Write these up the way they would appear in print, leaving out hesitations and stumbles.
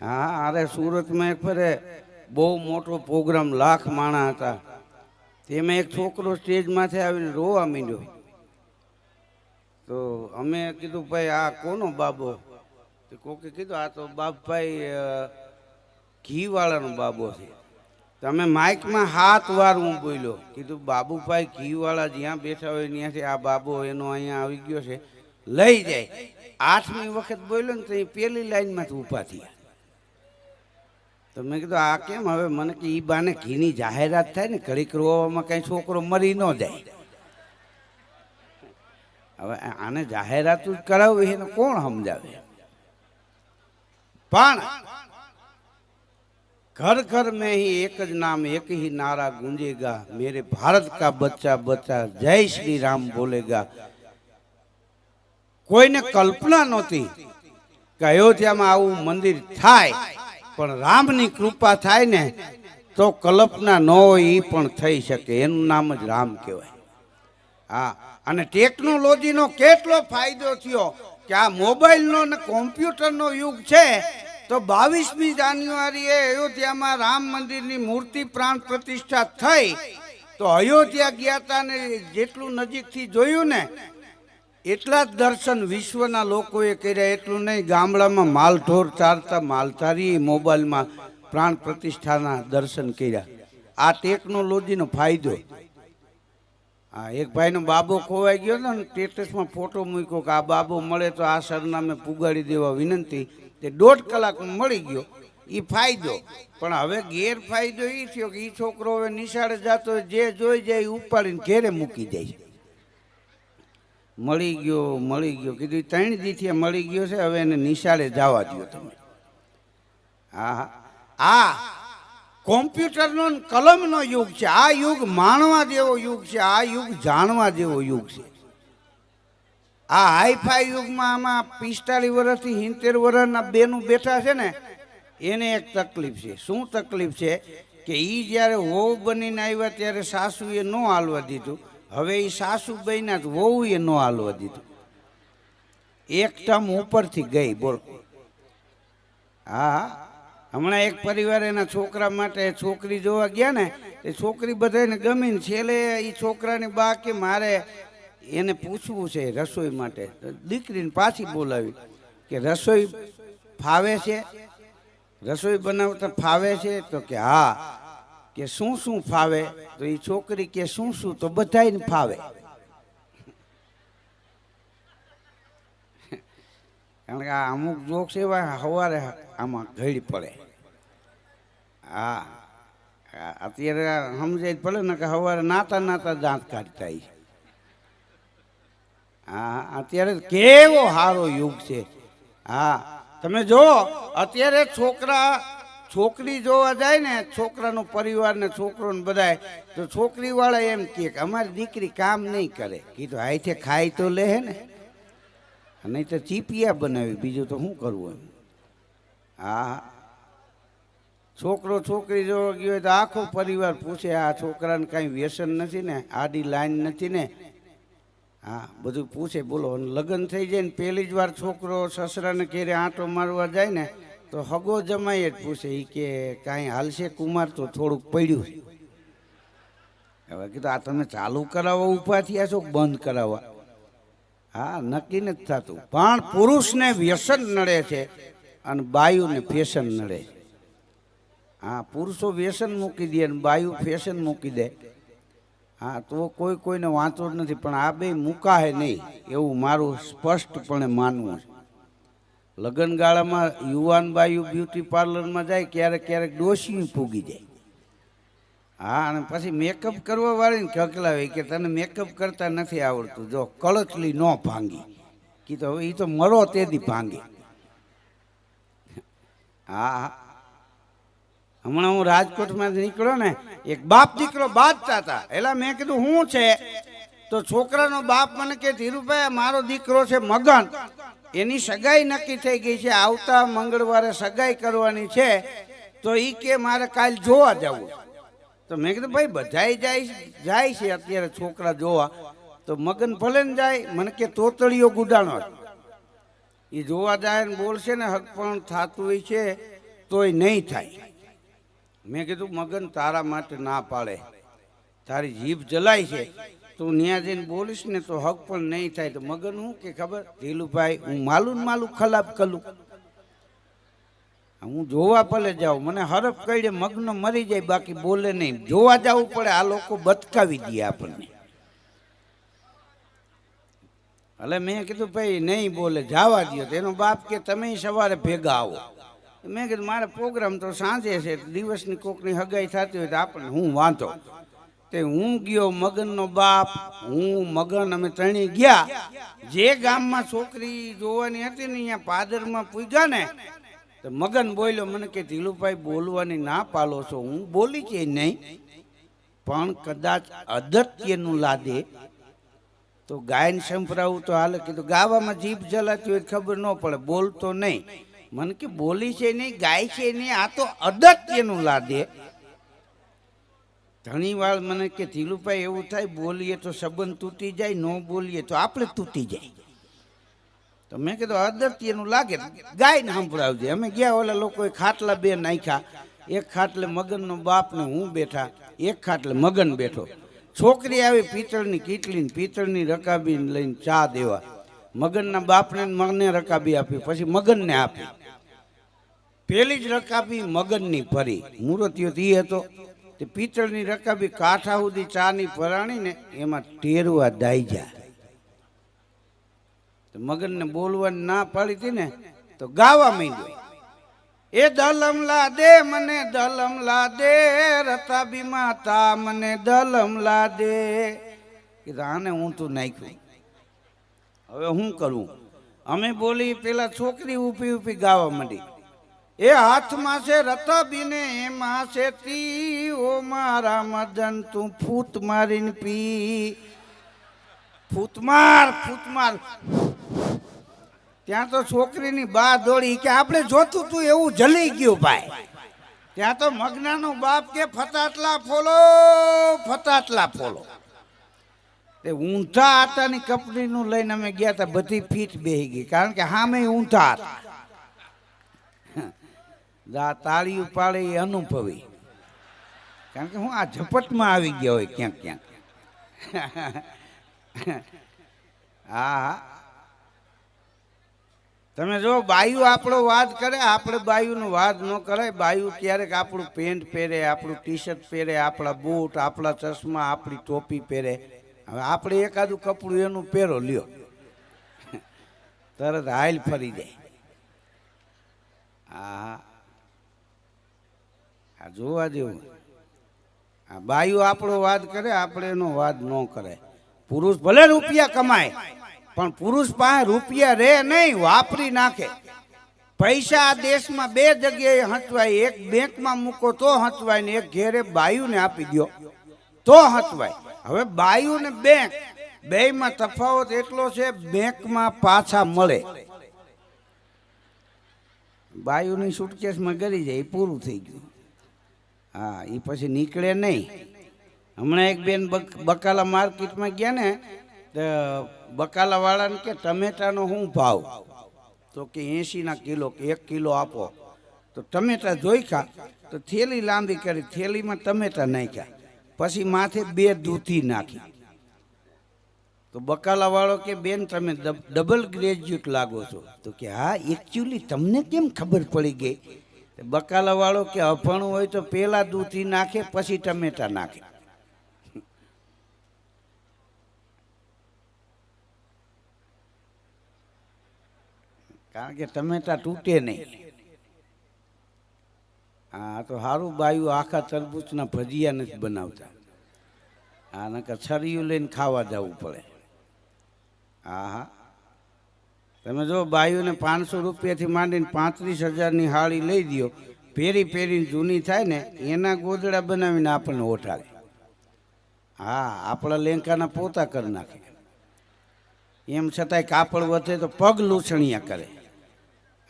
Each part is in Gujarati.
હા, અરે સુરતમાં એક ફરે બહુ મોટો પ્રોગ્રામ, લાખ માણા હતા. તેમાં એક છોકરો સ્ટેજમાંથી આવીને રોવા માંડ્યો. તો અમે કીધું ભાઈ આ કોનો બાબો? તો કોકે કીધું આ તો બાપભાઈ ઘીવાળાનો બાબો છે. તો અમે માઇકમાં 7 વાર હું બોલ્યો, કીધું બાબુભાઈ ઘીવાળા જ્યાં બેઠા હોય ત્યાંથી આ બાબો એનો અહીંયા આવી ગયો છે, લઈ જાય. 8મી વખત બોલ્યો ને તો એ પેલી લાઈનમાંથી ઊભા થયા. તો મેં કીધું આ કેમ? હવે મને કે એ બાને ઘીની જાહેરાત થાય ને, ઘડીક રોવામાં કઈ છોકરો મરી ન જાય. હવે આને જાહેરાત જ કરાવવી એને કોણ સમજાવે? પણ घर घर में ही एक ज नाम, एक ही नारा गूंजेगा, मेरे भारत का बच्चा बच्चा जय श्री राम बोलेगा. કોઈને કલ્પના નહોતી કે અયોધ્યામાં આવું મંદિર થાય, પણ રામની કૃપા થાય ને તો કલ્પના ન હોય એ પણ થઈ શકે. એનું નામ જ રામ કહેવાય. હા, અને ટેકનોલોજીનો કેટલો ફાયદો થયો કે આ મોબાઈલનો ને કોમ્પ્યુટરનો યુગ છે. તો 22મી જાન્યુઆરીએ અયોધ્યામાં રામ મંદિરની મૂર્તિ પ્રાણ પ્રતિષ્ઠા થઈ. તો અયોધ્યા ગયા હતા ને જેટલું નજીકથી જોયું ને એટલા જ દર્શન વિશ્વના લોકોએ કર્યા. એટલું નહીં, ગામડામાં માલઢોર ચારતા માલધારી મોબાઈલમાં પ્રાણ પ્રતિષ્ઠાના દર્શન કર્યા. આ ટેકનોલોજીનો ફાયદો. હા, એક ભાઈનો બાબો ખોવાઈ ગયો ને, સ્ટેટસમાં ફોટો મૂક્યો કે આ બાબો મળે તો આ સરનામે પુગાડી દેવા વિનંતી. તે 1.5 કલાકમાં મળી ગયો. એ ફાયદો. પણ હવે ગેરફાયદો એ થયો કે એ છોકરો હવે નિશાળે જતો જે જોઈ જાય ઉપાડીને ઘેરે મૂકી જાય. મળી ગયો કીધું 3 દીથી મળી ગયો છે, હવે એને નિશાળે જવા દો તમે. હા, આ કોમ્પ્યુટરનો કલમનો યુગ છે. આ યુગ માણવા જેવો યુગ છે. આ યુગ જાણવા જેવો યુગ છે. આ હાઈફાઈ યુગમાં આમાં 45 વર્ષથી 70 વર્ષના બેનું બેઠા છે ને, એને એક તકલીફ છે. શું તકલીફ છે? કે એ જ્યારે વહુ બનીને આવ્યા ત્યારે સાસુએ ન હાલવા દીધું. હવે એ સાસુ બન્યા જ વહુએ ન હાલવા દીધું. એક ટર્મ ઉપરથી ગઈ. બોલ. હા, હમણાં એક પરિવાર એના છોકરા માટે છોકરી જોવા ગયા ને, એ છોકરી બધાને ગમી ને છેલ્લે એ છોકરાની બા કે મારે એને પૂછવું છે રસોઈ માટે. દીકરીને પાછી બોલાવી કે રસોઈ ફાવે છે? રસોઈ બનાવતા ફાવે છે? તો કે હા. કે શું શું ફાવે? તો એ છોકરી કે શું શું? તો બધાને ફાવે. કારણ કે આ અમુક જોક્સ એવા સવારે આમાં ઘડી પડે. હા, અત્યારે સમજાય પડે ને કે સવારે નાતા નાતા દાંત કાઢતા. હા, અત્યારે કેવો સારો યુગ છે. હા, તમે જો અત્યારે છોકરી જોવા જાય ને, છોકરાનો પરિવાર ને છોકરો ને બધા, તો છોકરી વાળા એમ કે અમારી દીકરી કામ નહીં કરે. કીધું હાથે ખાઈ તો લે ને, નહીં તો ચીપિયા બનાવી, બીજું તો શું કરવું એમ. હા, છોકરો છોકરી જોવા ગયો હોય તો આખો પરિવાર પૂછે આ છોકરાને કાંઈ વ્યસન નથી ને, આડી લાઈન નથી ને. હા, બધું પૂછે. બોલો, લગ્ન થઈ જાય ને પહેલી જ વાર છોકરો સસરાને ઘેરે આંટો મારવા જાય ને તો હગો જમાઈ જ પૂછે એ કે કાંઈ હાલશે કુમાર? તો થોડુંક પડ્યું. હવે કીધું આ તમે ચાલુ કરાવવા ઊભા થયા છો બંધ કરાવવા? હા, નક્કી નથી થતું. પણ પુરુષને વ્યસન નડે છે અને બાયુને ફેશન નડે છે. હા, પુરુષો વ્યસન મૂકી દે અને બાયુ ફેશન મૂકી દે. હા, તો કોઈને વાંચો જ નથી. પણ આ બે મુકાહે નહીં એવું મારું સ્પષ્ટપણે માનવું છે. લગ્નગાળામાં યુવાન બાયુ બ્યુટી પાર્લરમાં જાય, ક્યારેક ક્યારેક ડોશી પૂગી જાય. હા, અને પછી મેકઅપ કરવા વાળીને કકલાવે કે તને મેકઅપ કરતા નથી આવડતું, જો કળચલી ન ભાંગી. કીધું હવે એ તો મરો તેથી ભાંગી. હા, હમણાં હું રાજકોટમાં નીકળ્યો ને, એક બાપ દીકરો બાંધતા હતા. એલા મેં કીધું શું છે? તો છોકરાનો બાપ મને કે ધીરુભાઈ મારો દીકરો છે મગન, એની સગાઈ નક્કી થઈ ગઈ છે, આવતા મંગળવારે સગાઈ કરવાની છે. તો એ કે મારે કાલ જોવા જવું. તો મેં કીધું ભાઈ બધાય જાય છે અત્યારે છોકરા જોવા, તો મગન ભલે ને જાય. મને કે તોતળીઓ ગુડાણો એ જોવા જાય ને બોલશે ને હક પણ થતું હોય છે તોય નહીં થાય. મેં કીધું મગન તારા માટે ના પાડે, તારી જીભ જલાય છે, તું ન્યા જઈને બોલીશ ને તો હક પણ નહીં થાય. તો મગન હું કે ખબર, ધીલુભાઈ હું માલું ને માલું ખલાપ કરું, હું જોવા ભલે જાઉં, મને હરફ કહીએ મગ્ન મરી જાય બાકી બોલે નહીં. જોવા જવું પડે, આ લોકો બચકાવી દે આપણને. એટલે મેં કીધું ભાઈ નહીં બોલે, જવા દો. તેનો બાપ કે તમે સવારે ભેગા આવો. મેં કીધું મારે પ્રોગ્રામ તો સાંજે છે, દિવસની કોકની હગાઈ થતી હોય તો આપણને હું વાંધો. તે હું ગયો, મગનનો બાપ, હું, મગન, અમે ત્રણેય ગયા. જે ગામમાં છોકરી જોવાની હતી ને અહીંયા પાદરમાં પૂગ્યા ને, તો મગન બોલ્યો મને કે ધીલુભાઈ બોલવાની ના પાલો છો. હું બોલી કે નહીં, પણ કદાચ અદત્યનું લાદે તો ગાયન સંભળાવું તો હાલે. કીધું ગાવામાં જીભ જલાતી હોય ખબર ન પડે, બોલતો નહીં. મને કે બોલી છે નહીં, ગાય છે નહીં, આ તો અદત્યનું લાદે. ઘણી વાર મને કે ધીલુભાઈ એવું થાય, બોલીએ તો સંબંધ તૂટી જાય, ન બોલીએ તો આપણે તૂટી જાય. તો મેં કીધું અદત્યનું લાગે ગાયને સંભળાવજે. અમે ગયા, ઓલા લોકોએ ખાટલા બે નાખ્યા. એક ખાટલે મગનનો બાપ ને હું બેઠા, એક ખાટલે મગન બેઠો. છોકરી આવી પિત્તળની કીટલી ને પિત્તળની રકાબી લઈને ચા દેવા. મગનના બાપને મને રકાબી આપી, પછી મગનને આપી. પેલી જ રકાબી મગનની ભરી, મૂર્તિઓ તી હતો. તે પિત્તળની રકાબી કાંઠા સુધી ચાની ભરાણી ને એમાં ટેરવા દાઈ જાય. મગનને બોલવાની ના પાડી હતી ને તો ગાવા માંડ્યો, એ દલમ લા દે મને, દલમ લા દે રતાબી માતા મને, દલમ લા દે. કીધું આને હું તું નાખ્યું, હવે હું કરું? અમે બોલી, પેલા છોકરી ઊભી ઊભી ગાવા માંડી, એ હાથમાં છે રતાબી ને એમાં છે તી, ઓ મારા મદન તું ફૂટ મારીને પી. ફૂટ માર, ફૂટ માર. ત્યાં તો છોકરીની બા દોડી કે આપણે જોતું તું એવું જલી ગયું ભાઈ. ત્યાં તો મગનાનો બાપ કે ફટાટલા ફોલો, ફટાટલા ફોલો. તે ઊંધા આટાની કપડીનું લઈને અમે ગયા હતા, બધી ફીટ બેહી ગઈ, કારણ કે સામે ઊંધા હતા. તાળી પાડે એ અનુભવી, કારણ કે હું આ ઝપટમાં આવી ગયો હોય ક્યાંક ક્યાંક. હા, તમે જો બાયુ આપણો વાદ કરે, આપણે બાયુનો વાદ ન કરાય. બાયુ ક્યારેક આપણું પેન્ટ પહેરે, આપણું ટી શર્ટ પહેરે, આપણા બૂટ, આપણા ચશ્મા, આપણી ટોપી પહેરે. હવે આપણે એકાદું કપડું એનું પહેરો લ્યો, તરત હાઈલ ફરી જાય. હા, આ જોવા જેવું. આ બાયુ આપણો વાદ કરે, આપણે એનો વાદ ન કરે. પુરુષ ભલે રૂપિયા કમાય, પણ પુરુષ પાસે રૂપિયા રે નહીં, વાપરી નાખે. પૈસા આ દેશમાં બે જગ્યાએ હચવાય, એક બેંકમાં મૂકો તો હચવાય ને એક ઘેરે બાયુને આપી દો તો હચવાય. હવે બાયુ ને બેંક બેયમાં તફાવત એટલો છે, બેંકમાં પાછા મળે. બાયુની સુટકેસમાં ગરી જાય, પૂરું થઈ ગયું. હા, એ પછી નીકળે નહીં. હમણાં એક બેન બકાલા માર્કેટમાં ગયા ને, તો બકાલા વાળાને કે ટમેટાનો શું ભાવ? તો કે 80 કિલો, કે 1 કિલો આપો. તો ટમેટા જોઈ ખા, તો થેલી લાંબી કરી, થેલીમાં ટમેટા નાખ્યા, પછી માથે 2 દૂધી નાખી. તો બકાલા વાળો કે બેન તમે ડબલ ગ્રેજ્યુએટ લાગો છો. તો કે હા, એકચ્યુઅલી તમને કેમ ખબર પડી ગઈ? બકાલા વાળો કે અભણું હોય તો પેલા દૂધી નાખે પછી ટમેટા નાખે. કારણ કે ટમેટા તૂટે નહીં. હા, તો સારું બાયું આખા તરબૂચના ભજીયા નથી બનાવતા. હા, નકર છરીયું લઈને ખાવા જવું પડે. હા હા, તમે જો બાયુને 500 રૂપિયાથી માંડીને 35,000ની હાળી લઈ દો, પેરી પેરીને જૂની થાય ને એના ગોદડા બનાવીને આપણને ઓઠાડે. હા, આપણા લેંકાના પોતા કરી નાખે. એમ છતાંય કાપડ વધે તો પગ લૂછણિયા કરે.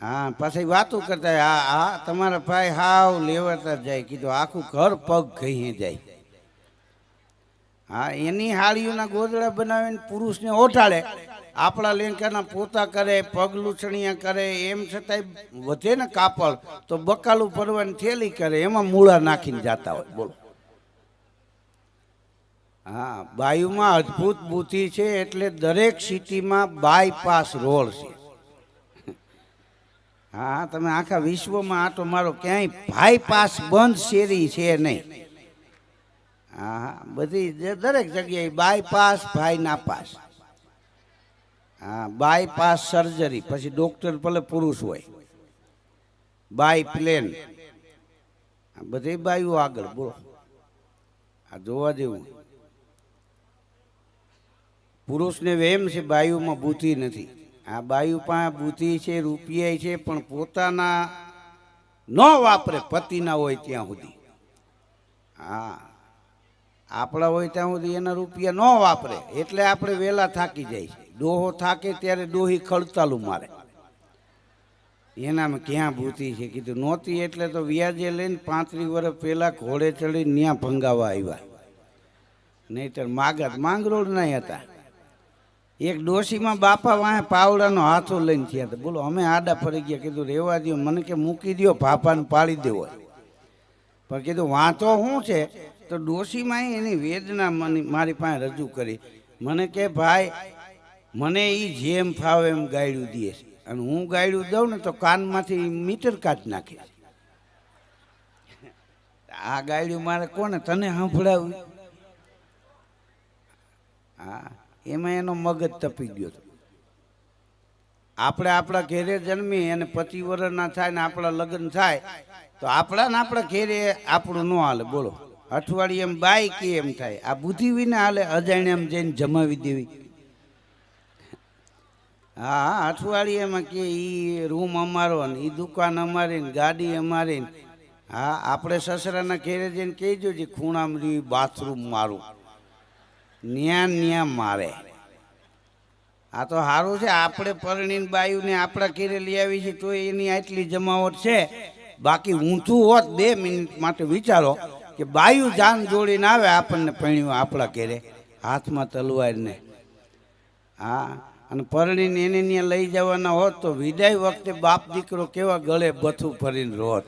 હા, પછી વાતો કરતા, હા હા તમારા ભાઈ હાવ લેવાતા જાય. કીધું આખું ઘર પગ ઘઈ જાય. હા, એની હાળીઓના ગોદડા બનાવીને પુરુષને ઓઠાડે આપણા લેંકાના પોતા કરે, પગલુછણિયા કરે, એમ છતાંય વધે ને કાપડ તો બકાલું ભરવાની થેલી કરે, એમાં મૂળા નાખીને જાતા હોય. બોલો. હા, બાયુમાં અદ્ભુત બુદ્ધિ છે, એટલે દરેક સિટીમાં બાયપાસ રોડ છે. હા, તમે આખા વિશ્વમાં આટો મારો, ક્યાંય બાયપાસ બંધ શેરી છે નહીં. હા, બધી દરેક જગ્યાએ બાયપાસ, ભાઈ નાપાસ. હા, બાયપાસ સર્જરી, પછી ડોક્ટર ભલે પુરુષ હોય, બાય પ્લેન, બધી બાયુ આગળ. બોલો, આ જોવા જેવું. પુરુષને વેમ છે, બાયુમાં બુદ્ધિ નથી. આ બાયુ પાસે બુદ્ધિ છે, રૂપિયા છે, પણ પોતાના ન વાપરે, પતિના હોય ત્યાં સુધી. હા, આપણા હોય ત્યાં સુધી એના રૂપિયા ન વાપરે, એટલે આપણે વહેલા થાકી જાય છે. ડોહો થાકે ત્યારે ડોહી ખડતાલું મારે. એનામાં ક્યાં બુદ્ધિ છે? કીધું નહોતી એટલે તો વ્યાજે લઈને 35 વર્ષ પહેલાં ઘોડે ચડીને ત્યાં ભંગાવા આવ્યા, નહીતર માગત માંગરોળ નહીં હતા. એક ડોશીમાં બાપા વાંહે પાવડાનો હાથો લઈને થયા હતા. બોલો, અમે આડા ફરી ગયા. કીધું રેવા દો, મને કે મૂકી દો, ભાપાને પાડી દેવો. પણ કીધું વાંચો શું છે? તો ડોશીમાં એની વેદના મારી પાસે રજૂ કરી. મને કે ભાઈ, મને એ જેમ ફાવે એમ ગાયડું દે છે, અને હું ગાયડું દઉં ને તો કાનમાંથી મીટર કાઢ નાખે. આ ગાયડું મારે કોને તને સંભળાવ્યું? હા, એમાં એનો મગજ તપી ગયો હતો. આપણે આપણા ઘેરે જન્મી અને 25 વર્ષના થાય ને આપણા લગ્ન થાય તો આપણા ઘેરે આપણું ન હાલે. બોલો, અઠવાડિયે એમ બાઈ કે એમ થાય. આ બુદ્ધિ વિના હાલે, અજાણે એમ જઈને જમાવી દેવી. હા, અઠવાડિયામાં કે એ રૂમ અમારો ને એ દુકાન અમારી ને ગાડી અમારી. હા, આપણે સસરાના ઘેરે જઈને કહેજો જે ખૂણામાં બાથરૂમ મારું, ન્યા મારે. આ તો સારું છે, આપણે પરણીને બાયુને આપણા ઘેરે લઈ આવી છે તો એની આટલી જમાવટ છે. બાકી ઊંચું હોત, 2 મિનિટ માટે વિચારો કે બાયુ જાન જોડીને આવે આપણને પરણ્યું આપણા ઘેરે, હાથમાં તલવારને. હા, અને પરણીને એને ત્યાં લઈ જવાના હોત તો વિદાય વખતે બાપ દીકરો કેવા ગળે બથું ફરીને રોત,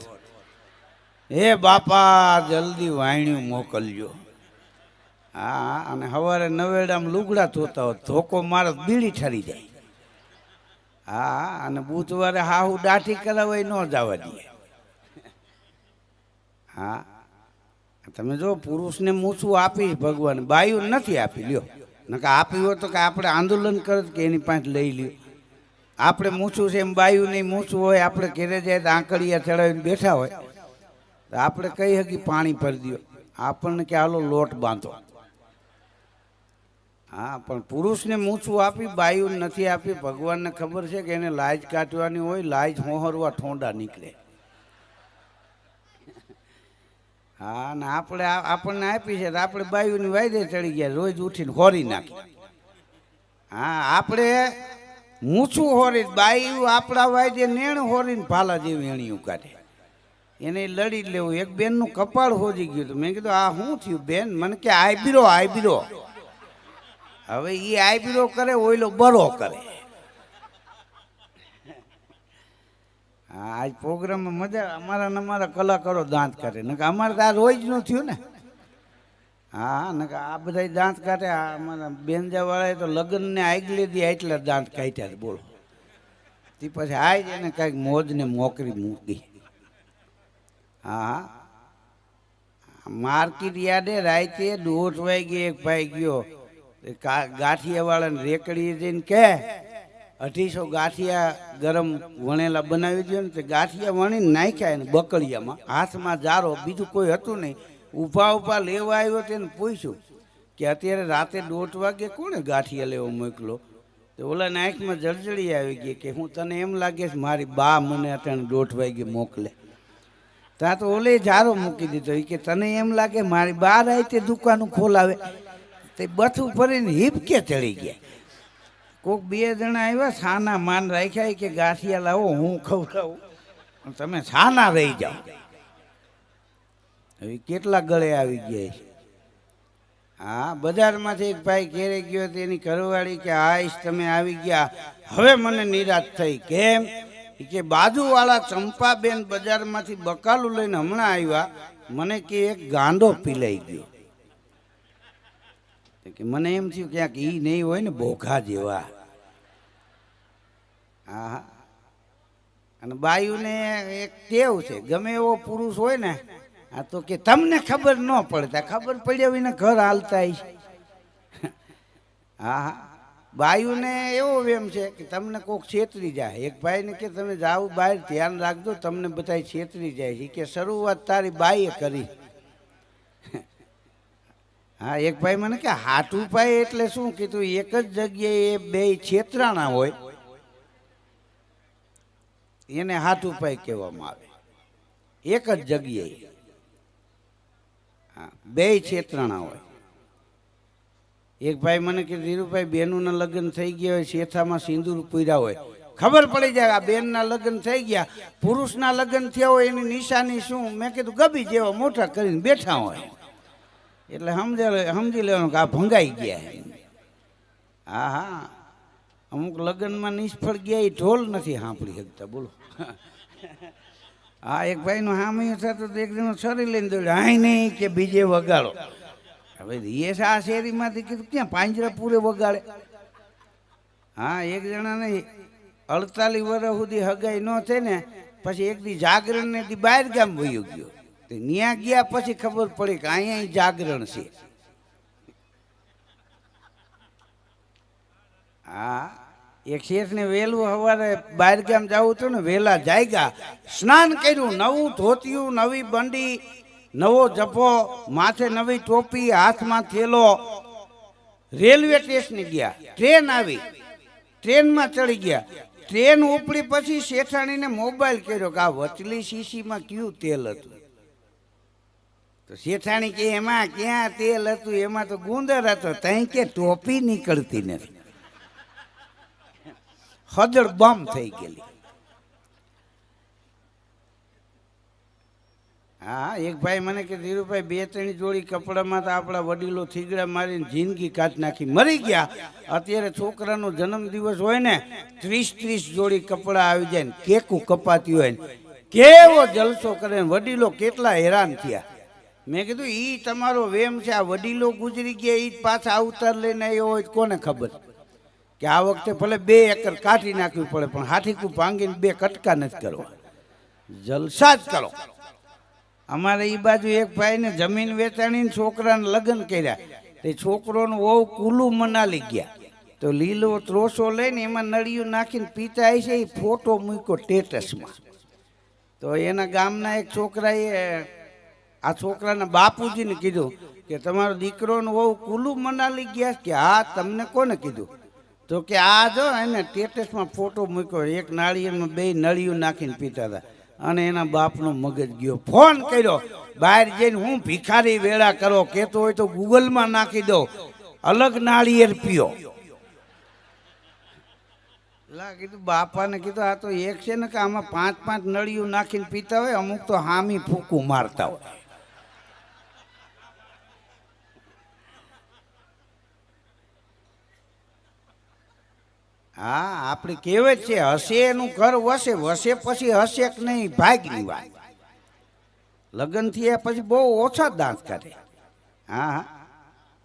હે બાપા જલ્દી વાણ્યું મોકલજો. હા, અને સવારે નવેડામાં લુગડા ધોતા હોત, ધોકો મારે બીડી ઠરી જાય. હા, અને બુધવારે હાહુ દાઢી કરાવાય ન જવા દે. હા, તમે જો પુરુષને મૂછું આપી ભગવાન, બાયુ નથી આપી. લ્યો, નકા આપી હોય તો કે આપણે આંદોલન કરત કે એની પાસે લઈ લ્યો. આપણે મૂછું છે એમ બાયુ નહીં મૂછું હોય, આપણે ઘેરે જાય તો આંકડિયા ચડાવીને બેઠા હોય તો આપણે કહી શકીએ પાણી ભરી દો, આપણને કે હાલો લોટ બાંધો. હા, પણ પુરુષને મૂછું આપી, બાયુ નથી આપી. ભગવાનને ખબર છે કે એને લાજ કાઢવાની હોય, લાજ હોહરવા ઠોંડા નીકળે. હા, ને આપણને આપી છે તો આપણે બાયુની વાયદે ચડી ગયા, રોજ ઉઠીને હોરી નાખી. હા, આપણે મૂછું હોરી, બાયુ આપણા વાયદે નેણ હોરીને ભાલા જેવી એણીયું કાઢે. એને લડી લેવું. એક બેનનું કપાળ હોજી ગયું હતું. મેં કીધું આ શું થયું બેન? મને કે આઈબીરો. હવે એ આઈબીરો કરે, ઓઈલો બરો કરે. હા, આજ પ્રોગ્રામમાં મજા. અમારા કલાકારો દાંત કાઢે, નકર અમારે તો આ રોજનું થયું ને. હા, નકર આ બધા દાંત કાઢે. અમારા બેનજાવાળાએ તો લગ્નને આગલે દી એટલા દાંત કાઢ્યા. બોલો, તે પછી આજ એને કાંઈક મોજને મોકરી મૂકી. હા, માર્કેટ યાર્ડે રાતે 1:30 વાગે એક ભાઈ ગયો, ગાંઠિયાવાળાને રેકડી જઈને કે 250 ગાંઠિયા ગરમ વણેલા બનાવી દો ને. તે ગાંઠિયા વણીને નાખ્યા એને બકડિયામાં, હાથમાં જારો, બીજું કોઈ હતું નહીં. ઊભા લેવા આવ્યો તેને પૂછ્યું કે અત્યારે રાતે 1:30 વાગે કોણે ગાંઠિયા લેવા મોકલો? તો ઓલાને આંખમાં જળજળી આવી ગઈ કે હું તને એમ લાગે છે મારી બા મને અત્યારે 1:30 વાગે મોકલે? ત્યાં તો ઓલે જારો મૂકી દીધો. કે તને એમ લાગે મારી બા રાતે દુકાનું ખોલાવે? તે બથું ફરીને હિપકે ચડી ગયા. કોઈક 2 જણા આવ્યા, છાના માન રાખ્યા કે ગાંઠિયા લાવો હું ખવડાવું, તમે છાના રહી જાઓ. હવે કેટલા ગળે આવી ગયા છે. હા, બજારમાંથી એક ભાઈ ઘેરે ગયો તો એની ઘરવાળી કે આઈશ તમે આવી ગયા, હવે મને નિરાશ થઈ. કેમ? કે બાજુવાળા ચંપાબેન બજારમાંથી બકાલું લઈને હમણાં આવ્યા, મને કે એક ગાંડો પીલાઈ ગયો. કે મને એમ થયું ક્યાંક ઈ નહીં હોય ને બોઘા જેવા. હા, અને બાયુને એક ટેવ છે, ગમે એવો પુરુષ હોય ને આ તો કે તમને ખબર ન પડતા, ખબર પડ્યા વિના ઘર હાલતા. હા, બાયુને એવો એમ છે કે તમને કોઈક છેતરી જાય. એક ભાઈને કે તમે જાઓ બહાર ધ્યાન રાખજો, તમને બધા છેતરી જાય છે. કે શરૂઆત તારી બાઈએ કરી. હા, એક ભાઈ મને કે હાથ ઉપાય એટલે શું કીધું? એક જ જગ્યાએ બે છેતરાણા હોય એને હાથ ઉપાય કહેવામાં આવે. એક જ જગ્યાએ બે છેતરાણા હોય. એક ભાઈ મને કે ધીરુભાઈ બેનના લગ્ન થઈ ગયા હોય, શેથામાં સિંદૂર પૂર્યા હોય, ખબર પડી જાય આ બેનના લગ્ન થઈ ગયા. પુરુષના લગ્ન થયા હોય એની નિશાની શું? મેં કીધું ગબી જેવા મોટા કરીને બેઠા હોય એટલે સમજી લેવાનું કે આ ભંગાઈ ગયા. હા હા, અમુક લગ્નમાં નિષ્ફળ ગયા એ ઢોલ નથી સાંભળી શકતા. બોલો. હા, એક ભાઈનું હામયું થતું તો એક જણો છરી લઈને દોડ્યો, હાઈ નહીં કે બીજે વગાડો. હવે રિયેશ આ શેરીમાંથી કીધું ક્યાં પાંજરા પૂરે વગાડે. હા, એક જણાને 48 વર્ષ સુધી હગાઈ ન થઈ ને પછી એક દી જાગરણ ને દી બહાર ગામ વયો ગયો. ત્યાં ગયા પછી ખબર પડી કે અહીંયા જાગરણ છે. હા, એક શેઠને વહેલું સવારે બહાર ગામ જવું હતું ને, વહેલા જાગ્યા, સ્નાન કર્યું, નવું ધોતિયું, નવી બંડી, નવો જપો, માથે નવી ટોપી, હાથમાં થેલો, રેલવે સ્ટેશને ગયા. ટ્રેન આવી, ટ્રેનમાં ચડી ગયા. ટ્રેન ઉપડી પછી શેઠાણીને મોબાઈલ કર્યો કે આ વચલી શીશીમાં કયું તેલ હતું? તો શેઠાણી કે એમાં ક્યાં તેલ હતું, એમાં તો ગુંદર હતો. ત્યાં કે ટોપી નીકળતી નથી, હજળ બમ થઈ ગયેલી. હા, એક ભાઈ મને કે ધીરુભાઈ 2-3 જોડી કપડામાં તો આપણા વડીલો થીગડા મારીને જિંદગી કાઢી નાખી, મરી ગયા. અત્યારે છોકરાનો જન્મદિવસ હોય ને 30 જોડી કપડા આવી જાય ને કેકું કપાતી હોય ને કેવો જલસો કરે, વડીલો કેટલા હેરાન થયા. મેં કીધું ઈ તમારો વેમ છે, આ વડીલો ગુજરી ગયા ઈ પાછા અવતાર લઈને આવ્યો હોય કોને ખબર કે આ વખતે ભલે 2 એકર કાઢી નાખવી પડે પણ હાથીકું ભાંગીને 2 કટકા નથી કરવા, જલસા જ કરો. અમારે એ બાજુ એક ભાઈને જમીન વેચાણીને છોકરાને લગ્ન કર્યા. તે છોકરોનું વહુ કુલ્લુ મનાલી ગયા તો લીલો ત્રોસો લઈને એમાં નળિયું નાખીને પીતા આવી છે. એ ફોટો મૂક્યો સ્ટેટસમાં. તો એના ગામના એક છોકરાએ આ છોકરાના બાપુજીને કીધું કે તમારો દીકરોનો વહુ કુલ્લુ મનાલી ગયા કે? હા, તમને કોને કીધું? તો કે આ જો એને સ્ટેટસમાં ફોટો મૂક્યો, એક નાળિયેરમાં 2 નળિયું નાખીને પીતા હતા. અને એના બાપનો મગજ ગયો, ફોન કર્યો બહાર જઈને, હું ભિખારી વેળા કરો, કહેતો હોય તો ગૂગલમાં નાખી દો, અલગ નાળિયેર પીઓ. કીધું બાપાને કીધું આ તો એક છે ને કે આમાં 5-5 નળિયું નાખીને પીતા હોય, અમુક તો હામી ફૂકું મારતા હોય. હા, આપણી કહેવત છે હશે એનું ઘર વસે, વસે પછી હશે કે નહીં ભાગની વાત. લગ્ન થયા પછી બહુ ઓછા દાંત કાઢે. હા હા,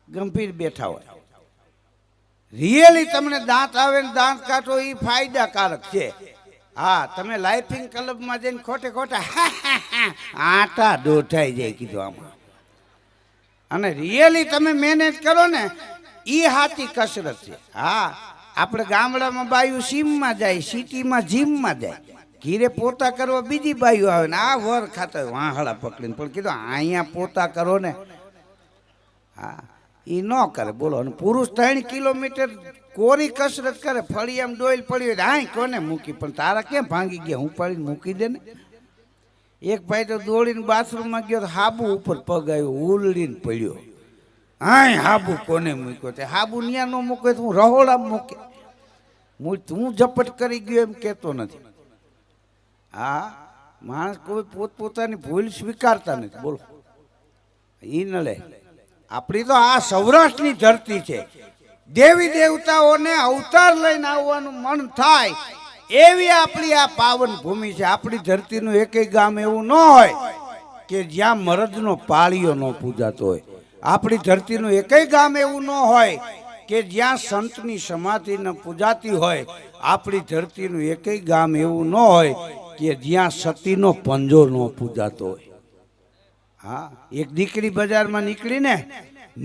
ગંભીર બેઠા હોય. રિયલી તમને દાંત આવે ને દાંત કાઢો એ ફાયદાકારક છે. હા, તમે લાઇફિંગ ક્લબમાં જઈને ખોટે ખોટા આટા દોઠાઈ જાય કીધું આમાં. અને રિયલી તમે મહેનત કરો ને એ સાચી કસરત છે. હા, આપણે ગામડામાં બાયું સીમમાં જાય, સિટીમાં જીમમાં જાય, ઘીરે પોતા કરવા બીજી બાયું આવે ને આ વર ખાતા હોય વાહળા પકડીને. પણ કીધું અહીંયા પોતા કરો ને, હા એ ન કરે. બોલો, અને પુરુષ 3 કિલોમીટર કોરી કસરત કરે, ફળિયામ ડોઈલ પડી હોય હાઈ કોને મૂકી, પણ તારા કેમ ભાંગી ગયા, હું પાડીને મૂકી દે ને. એક ભાઈ તો દોડીને બાથરૂમમાં ગયો તો હાબુ ઉપર પગ આવ્યો, ઉલડીને પડ્યો. હાય હાબુ કોને મૂક્યો? તે હાબુ ન્યા ન મૂકે તો હું રહોડા મૂકે, તું ઝપટ કરી ગયો એમ કહેતો નથી. હા, માણસ કોઈ પોતપોતાની ભૂલ સ્વીકારતા નથી. બોલો, એ નડે. આપણી તો આ સૌરાષ્ટ્રની ધરતી છે. દેવી દેવતાઓને અવતાર લઈને આવવાનું મન થાય એવી આપણી આ પાવન ભૂમિ છે. આપણી ધરતીનું એકેય ગામ એવું ન હોય કે જ્યાં મરદનો પાળિયો ન પૂજાતો હોય. આપણી ધરતીનું એકેય ગામ એવું ન હોય કે જ્યાં સંતની સમાધિ ન પૂજાતી હોય. આપણી ધરતીનું એકેય ગામ એવું ન હોય કે જ્યાં સતીનો પંજો ન પૂજાતો હોય. હા, એક દીકરી બજારમાં નીકળીને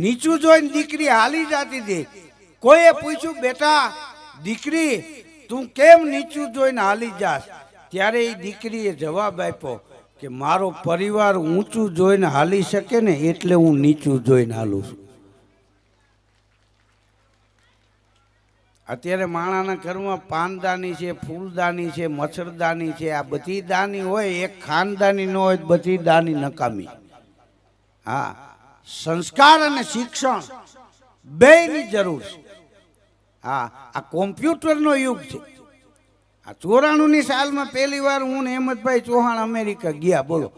નીચું જોઈને દીકરી હાલી જતી હતી. કોઈએ પૂછ્યું, બેટા દીકરી તું કેમ નીચું જોઈને હાલી જાસ? ત્યારે એ દીકરીએ જવાબ આપ્યો કે મારો પરિવાર ઊંચું જોઈને હાલી શકે ને એટલે હું નીચું જોઈને હાલું છું. અત્યારે માણાના ઘરમાં પાનદાની છે, ફૂલદાની છે, મચ્છરદાની છે. આ બધી દાની હોય, એક ખાનદાની ન હોય, બધી દાની નકામી. હા, સંસ્કાર અને શિક્ષણ બેયની જરૂર છે. હા, આ કોમ્પ્યુટરનો યુગ છે. આ 94ની સાલમાં પહેલી વાર હું ને હેમંતભાઈ ચૌહાણ અમેરિકા ગયા, બોલો.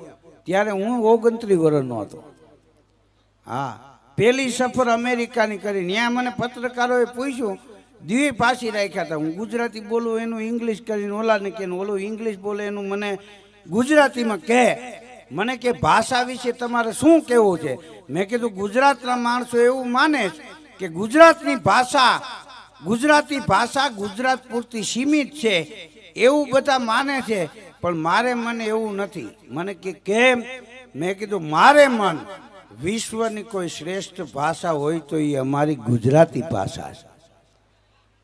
ત્યારે હું 29 વર્ષનો હતો. હા, પહેલી સફર અમેરિકાની કરી. ત્યાં મને પત્રકારોએ પૂછ્યું, દ્વિ પાછી રાખ્યા હતા. હું ગુજરાતી બોલું એનું ઇંગ્લિશ કરીને ઓલાને કે ઓલું ઇંગ્લિશ બોલે એનું મને ગુજરાતીમાં કહે. મને કે ભાષા વિશે તમારે શું કહેવું છે? મેં કીધું ગુજરાતના માણસો એવું માને કે ગુજરાતની ભાષા, ગુજરાતી ભાષા ગુજરાત પૂરતી સીમિત છે એવું બધા માને છે, પણ મારે મને એવું નથી. મને કે કેમ? મેં કીધું મારે મન વિશ્વની કોઈ શ્રેષ્ઠ ભાષા હોય તો એ અમારી ગુજરાતી ભાષા છે.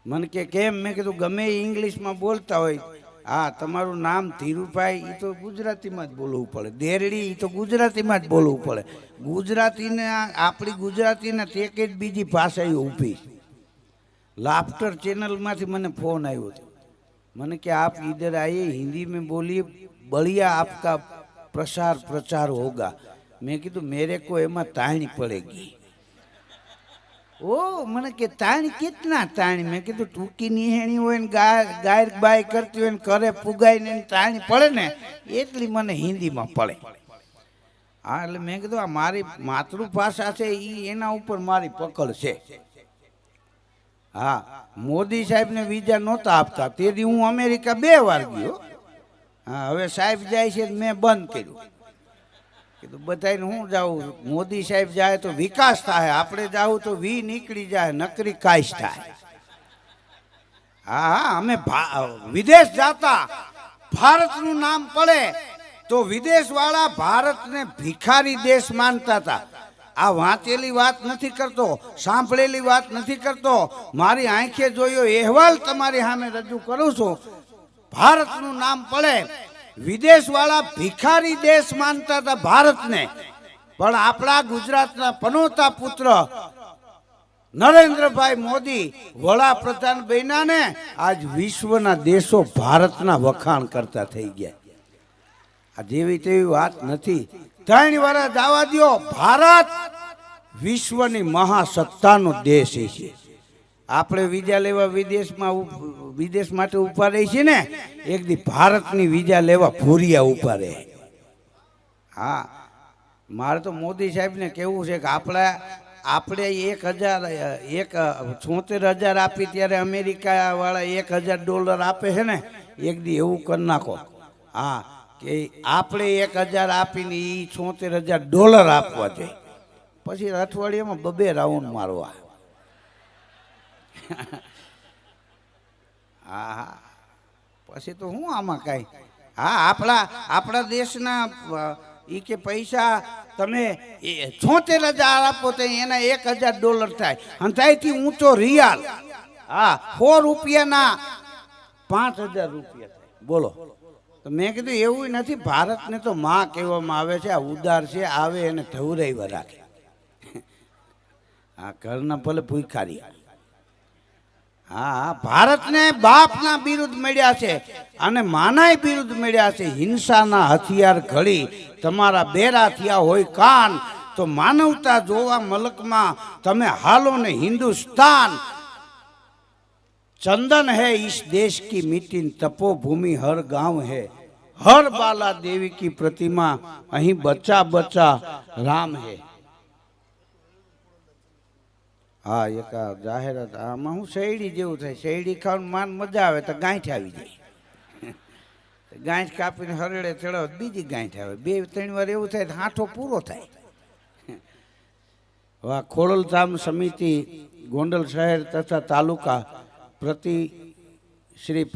મને કે કેમ? મેં કીધું ગમે એ ઇંગ્લિશમાં બોલતા હોય, હા તમારું નામ ધીરુભાઈ, એ તો ગુજરાતીમાં જ બોલવું પડે. દેરડી, એ તો ગુજરાતીમાં જ બોલવું પડે. ગુજરાતીને આપણી ગુજરાતીને તે કે જ બીજી ભાષા ઊભી. લાફ્ટર ચેનલમાંથી મને ફોન આવ્યો હતો. મને કે આપ ઇધર આइए, हिंदी में बोलिए, बढ़िया आपका प्रचार होगा. મેં કીધું મેરે को એમાં તાણી પડેગી. ઓ મને કે તાણી કેટલા તાણી? મેં કીધું ટૂંકી નિહેણી હોય ને ગાય બાય કરતી હોય ને કરે પુગાઈ ને તાણી પડે ને એટલી મને હિન્દીમાં પડે. હા, એટલે મેં કીધું આ મારી માતૃભાષા છે એ એના ઉપર મારી પકડ છે. હા, મોદી સાહેબને વિઝા નહોતા આપતા તેથી હું અમેરિકા 2 વાર ગયો. હા, હવે સાહેબ જાય છે મેં બંધ કર્યું. કીધું બધાને હું જાઉં, મોદી સાહેબ જાય તો વિકાસ થાય, આપણે જાવું તો વી નીકળી જાય, નકરી કાશ થાય. હા, અમે વિદેશ જાતા, ભારતનું નામ પડે તો વિદેશ વાળા ભારતને ભિખારી દેશ માનતા હતા. આ વાંચેલી વાત નથી કરતો, સાંભળેલી વાત નથી કરતો, મારી આંખે જોયો અહેવાલ તમારી સામે રજૂ કરું છું. ભારતનું નામ પડે વિદેશ વાળા ભિખારી દેશ માનતા હતા ભારતને, પણ આપણા ગુજરાતના પનોતા પુત્ર નરેન્દ્રભાઈ મોદી વડાપ્રધાન બન્યા ને આજ વિશ્વના દેશો ભારતના વખાણ કરતા થઈ ગયા. આ જેવી તેવી વાત નથી. 3 વર્ષ જવા દો, ભારત વિશ્વની મહાસત્તાનો દેશ છે. આપણે વિઝા લેવા વિદેશ માટે ઉભા રહી છે ને, એક દી ભારતની વિઝા લેવા ભૂરિયા ઉભા રહે. હા, મારે તો મોદી સાહેબને કહેવું છે કે આપણે 76,000 આપી ત્યારે અમેરિકા વાળા $1,000 આપે છે ને, એક દી એવું કરી નાખો. હા, કે આપણે 1,000 આપીને એ $76,000 આપવા જોઈએ. પછી અઠવાડિયામાં 2 રાઉન્ડ મારવા. હા, પછી તો હું આમાં કાંઈ. હા, આપણા દેશના એ કે પૈસા તમે 76,000 આપો તો એના $1,000 થાય. અને ત્યાંથી ઊંચો રિયાલ, હા, 100 રૂપિયાના 5,000 રૂપિયા થાય. બોલો. તો મેં કીધું એવું નથી, ભારતને તો માં કહેવામાં આવે છે. આ ઉદાર છે, આવે એને ધવરાઈવા રાખે. આ ઘરના ભલે ભૂખારી. હા, ભારતને બાપના બિરુદ મળ્યા છે અને માનાય બિરુદ મળ્યા છે. હિંસાના હથિયાર ઘડી તમારા બેરા થયા હોય કાન, તો માનવતા જોવા મલકમાં તમે હાલો ને હિન્દુસ્તાન. चंदन है इस देश की मिट्टी, तपोभूमि हर गांव है, हर बाला देवी की प्रतिमा, अहीं बच्चा बच्चा राम है. હા એક આ જાહેરાત આમાં હું શેરડી જેવું થાય શેરડી ખાવાનું માન મજા આવે તો ગાંઠ આવી જાય ગાંઠ કાપીને હરડે ચડાવો તો બીજી ગાંઠ આવે 2-3 વાર એવું થાય તો હાંઠો પૂરો થાય વાહ ખોડલધામ સમિતિ ગોંડલ શહેર તથા તાલુકા પ્રતિ શ્રી